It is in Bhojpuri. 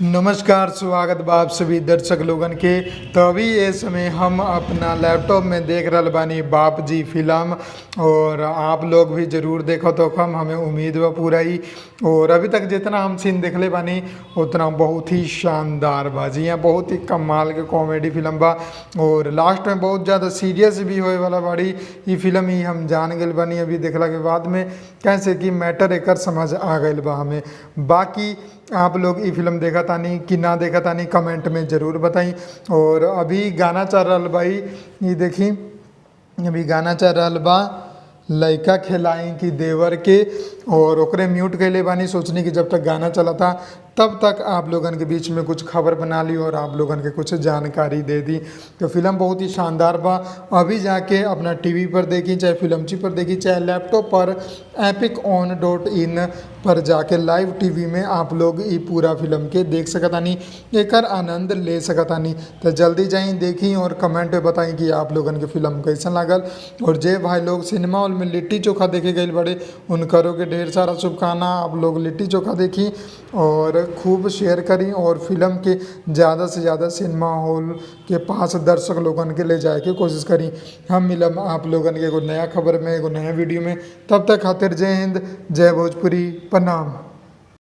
नमस्कार, स्वागत बा आप सभी दर्शक लोगन के। तो अभी ये समय हम अपना लैपटॉप में देख रहल बानी बाप जी फिल्म, और आप लोग भी जरूर देखो तो कम, हमें उम्मीद बा पूरा ही। और अभी तक जितना हम सीन देखले बानी उतना बहुत ही शानदार बा जी, यहाँ बहुत ही कमाल के कॉमेडी फिल्म बा। और लास्ट में बहुत ज़्यादा सीरियस भी होए वाला बाड़ी ये फिल्म, ही हम जान गए बानी अभी देखला के बाद में, कैसे कि मैटर एकर समझ आ गई बा हमें। बाकी आप लोग ये फिल्म देखा तानी कि ना देखा तानी कमेंट में ज़रूर बताई। और अभी गाना चल रहा भाई, ये देखी अभी गाना चल रहा बा लइका खिलाई कि देवर के, और ओकरे म्यूट कैले बानी, सोचनी कि जब तक गाना चला था तब तक आप लोगन के बीच में कुछ खबर बना ली और आप लोगन के कुछ जानकारी दे दी। तो फिल्म बहुत ही शानदार बा। अभी जाके अपना टीवी पर देखी, चाहे फिल्मची पर देखी, चाहे लैपटॉप पर epic.on.in पर जाके लाइव टीवी में आप लोग ये पूरा फिल्म के देख सकतानी, एकर आनंद ले सकतानी। तो जल्दी जाई देखी और कमेंट में बताई कि आप लोगन के फिल्म कैसा लागल। और जे भाई लोग सिनेमा हॉल में लिट्टी चोखा देखे गए बड़े, उनकरों के ढेर सारा शुभकामना। आप लोग लिट्टी चोखा देखी और खूब शेयर करी, और फिल्म के ज़्यादा से ज़्यादा सिनेमा हॉल के पास दर्शक लोगन के ले जाए के कोशिश करी। हम मिलम आप लोगन के एगो नया खबर में, एगो नया वीडियो में। तब तक खातिर जय हिंद, जय भोजपुरी, प्रणाम।